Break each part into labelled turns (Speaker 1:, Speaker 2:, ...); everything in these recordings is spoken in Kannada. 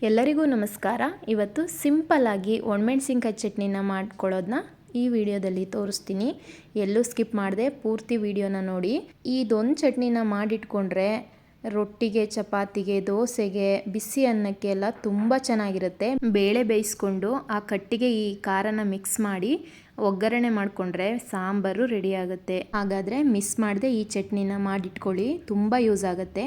Speaker 1: ಎಲ್ಲರಿಗೂ ನಮಸ್ಕಾರ. ಇವತ್ತು ಸಿಂಪಲ್ ಆಗಿ ಒಣಮೆಣಸಿನ್ಕಾಯಿ ಚಟ್ನಿನ ಮಾಡ್ಕೊಳ್ಳೋದನ್ನ ಈ ವಿಡಿಯೋದಲ್ಲಿ ತೋರಿಸ್ತೀನಿ. ಎಲ್ಲೂ ಸ್ಕಿಪ್ ಮಾಡದೆ ಪೂರ್ತಿ ವಿಡಿಯೋನ ನೋಡಿ. ಇದೊಂದು ಚಟ್ನಿನ ಮಾಡಿಟ್ಕೊಂಡ್ರೆ ರೊಟ್ಟಿಗೆ, ಚಪಾತಿಗೆ, ದೋಸೆಗೆ, ಬಿಸಿ ಅನ್ನಕ್ಕೆ ಎಲ್ಲ ತುಂಬ ಚೆನ್ನಾಗಿರುತ್ತೆ. ಬೇಳೆ ಬೇಯಿಸ್ಕೊಂಡು ಆ ಕಟ್ಟಿಗೆ ಈ ಖಾರನ ಮಿಕ್ಸ್ ಮಾಡಿ ಒಗ್ಗರಣೆ ಮಾಡಿಕೊಂಡ್ರೆ ಸಾಂಬಾರು ರೆಡಿ ಆಗುತ್ತೆ. ಹಾಗಾದರೆ ಮಿಸ್ ಮಾಡದೆ ಈ ಚಟ್ನಿನ ಮಾಡಿಟ್ಕೊಳ್ಳಿ, ತುಂಬ ಯೂಸ್ ಆಗುತ್ತೆ.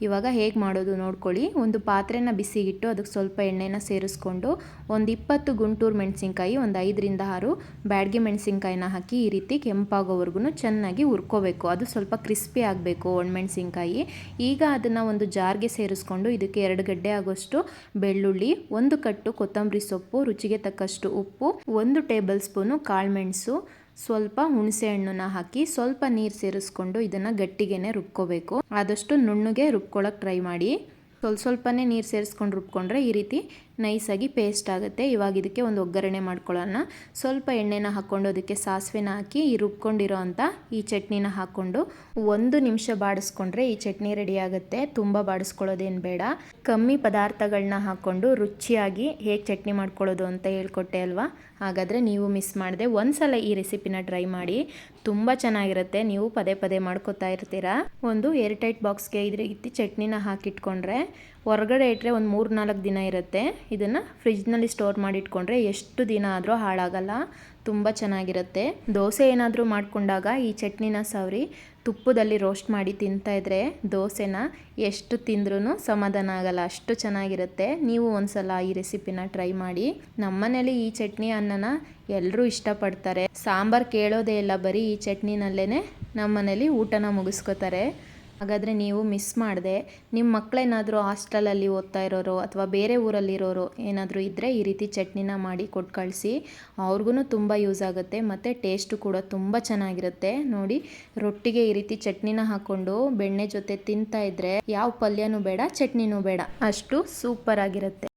Speaker 1: ಇವಾಗ ಹೇಗೆ ಮಾಡೋದು ನೋಡ್ಕೊಳ್ಳಿ. ಒಂದು ಪಾತ್ರೆನ ಬಿಸಿಗಿಟ್ಟು ಅದಕ್ಕೆ ಸ್ವಲ್ಪ ಎಣ್ಣೆನ ಸೇರಿಸ್ಕೊಂಡು ಒಂದು 20 ಗುಂಟೂರು ಮೆಣಸಿನ್ಕಾಯಿ, ಒಂದು 5ರಿಂದ 6 ಬ್ಯಾಡಗಿ ಮೆಣಸಿನ್ಕಾಯಿನ ಹಾಕಿ ಈ ರೀತಿ ಕೆಂಪಾಗೋವರೆಗೂ ಚೆನ್ನಾಗಿ ಹುರ್ಕೋಬೇಕು. ಅದು ಸ್ವಲ್ಪ ಕ್ರಿಸ್ಪಿ ಆಗಬೇಕು ಒಣಮೆಣಸಿನ್ಕಾಯಿ. ಈಗ ಅದನ್ನು ಒಂದು ಜಾರ್ಗೆ ಸೇರಿಸ್ಕೊಂಡು ಇದಕ್ಕೆ 2 ಗಡ್ಡೆ ಆಗೋಷ್ಟು ಬೆಳ್ಳುಳ್ಳಿ, 1 ಕಟ್ಟು ಕೊತ್ತಂಬರಿ ಸೊಪ್ಪು, ರುಚಿಗೆ ತಕ್ಕಷ್ಟು ಉಪ್ಪು, 1 ಟೇಬಲ್ ಸ್ಪೂನು ಕಾಳುಮೆಣಸು, ಸ್ವಲ್ಪ ಹುಣಸೆ ಹಣ್ಣನ್ನ ಹಾಕಿ ಸ್ವಲ್ಪ ನೀರು ಸೇರಿಸ್ಕೊಂಡು ಇದನ್ನು ಗಟ್ಟಿಗೆನೆ ರುಬ್ಕೋಬೇಕು. ಆದಷ್ಟು ನುಣ್ಣಗೆ ರುಬ್ಕೊಳ್ಳೋಕೆ ಟ್ರೈ ಮಾಡಿ. ಸ್ವಲ್ಪನೇ ನೀರು ಸೇರಿಸ್ಕೊಂಡು ರುಬ್ಕೊಂಡ್ರೆ ಈ ರೀತಿ ನೈಸಾಗಿ ಪೇಸ್ಟ್ ಆಗುತ್ತೆ. ಇವಾಗ ಇದಕ್ಕೆ ಒಂದು ಒಗ್ಗರಣೆ ಮಾಡ್ಕೊಳ್ಳೋಣ. ಸ್ವಲ್ಪ ಎಣ್ಣೆನ ಹಾಕ್ಕೊಂಡು ಅದಕ್ಕೆ ಸಾಸಿವೆನ ಹಾಕಿ ಈ ರುಬ್ಕೊಂಡಿರೋ ಅಂಥ ಈ ಚಟ್ನಿನ ಹಾಕ್ಕೊಂಡು 1 ನಿಮಿಷ ಬಾಡಿಸ್ಕೊಂಡ್ರೆ ಈ ಚಟ್ನಿ ರೆಡಿ ಆಗುತ್ತೆ. ತುಂಬ ಬಾಡಿಸ್ಕೊಳ್ಳೋದೇನು ಬೇಡ. ಕಮ್ಮಿ ಪದಾರ್ಥಗಳನ್ನ ಹಾಕ್ಕೊಂಡು ರುಚಿಯಾಗಿ ಹೇಗೆ ಚಟ್ನಿ ಮಾಡ್ಕೊಳ್ಳೋದು ಅಂತ ಹೇಳ್ಕೊಟ್ಟೆ ಅಲ್ವಾ. ಹಾಗಾದರೆ ನೀವು ಮಿಸ್ ಮಾಡದೆ ಒಂದ್ಸಲ ಈ ರೆಸಿಪಿನ ಟ್ರೈ ಮಾಡಿ, ತುಂಬ ಚೆನ್ನಾಗಿರುತ್ತೆ. ನೀವು ಪದೇ ಪದೇ ಮಾಡ್ಕೋತಾ ಇರ್ತೀರಾ. ಒಂದು ಏರ್ಟೈಟ್ ಬಾಕ್ಸ್ಗೆ ಈ ರೀತಿ ಚಟ್ನಿನ ಹಾಕಿಟ್ಕೊಂಡ್ರೆ ಹೊರಗಡೆ ಇಟ್ಟರೆ ಒಂದು 3-4 ದಿನ ಇರುತ್ತೆ. ಇದನ್ನು ಫ್ರಿಜ್ನಲ್ಲಿ ಸ್ಟೋರ್ ಮಾಡಿಟ್ಕೊಂಡ್ರೆ ಎಷ್ಟು ದಿನ ಆದರೂ ಹಾಳಾಗಲ್ಲ, ತುಂಬ ಚೆನ್ನಾಗಿರುತ್ತೆ. ದೋಸೆ ಏನಾದರೂ ಮಾಡಿಕೊಂಡಾಗ ಈ ಚಟ್ನಿನ ಸವರಿ ತುಪ್ಪದಲ್ಲಿ ರೋಸ್ಟ್ ಮಾಡಿ ತಿಂತಾಯಿದ್ರೆ ದೋಸೆನ ಎಷ್ಟು ತಿಂದ್ರೂ ಸಮಾಧಾನ ಆಗಲ್ಲ, ಅಷ್ಟು ಚೆನ್ನಾಗಿರುತ್ತೆ. ನೀವು ಒಂದ್ಸಲ ಈ ರೆಸಿಪಿನ ಟ್ರೈ ಮಾಡಿ. ನಮ್ಮನೇಲಿ ಈ ಚಟ್ನಿ ಅನ್ನನ ಎಲ್ಲರೂ ಇಷ್ಟಪಡ್ತಾರೆ. ಸಾಂಬಾರು ಕೇಳೋದೇ ಇಲ್ಲ, ಬರೀ ಈ ಚಟ್ನಿನಲ್ಲೇ ನಮ್ಮನೇಲಿ ಊಟನ ಮುಗಿಸ್ಕೋತಾರೆ. ಹಾಗಾದರೆ ನೀವು ಮಿಸ್ ಮಾಡದೆ ನಿಮ್ಮ ಮಕ್ಕಳೇನಾದರೂ ಹಾಸ್ಟೆಲಲ್ಲಿ ಓದ್ತಾ ಇರೋರು ಅಥವಾ ಬೇರೆ ಊರಲ್ಲಿರೋರು ಏನಾದರೂ ಇದ್ದರೆ ಈ ರೀತಿ ಚಟ್ನಿನ ಮಾಡಿ ಕೊಟ್ಟು ಕಳಿಸಿ. ಅವ್ರಿಗೂ ತುಂಬ ಯೂಸ್ ಆಗುತ್ತೆ ಮತ್ತು ಟೇಸ್ಟು ಕೂಡ ತುಂಬ ಚೆನ್ನಾಗಿರುತ್ತೆ. ನೋಡಿ, ರೊಟ್ಟಿಗೆ ಈ ರೀತಿ ಚಟ್ನಿನ ಹಾಕ್ಕೊಂಡು ಬೆಣ್ಣೆ ಜೊತೆ ತಿಂತಾ ಇದ್ದರೆ ಯಾವ ಪಲ್ಯನೂ ಬೇಡ, ಚಟ್ನಿನೂ ಬೇಡ, ಅಷ್ಟು ಸೂಪರ್ ಆಗಿರುತ್ತೆ.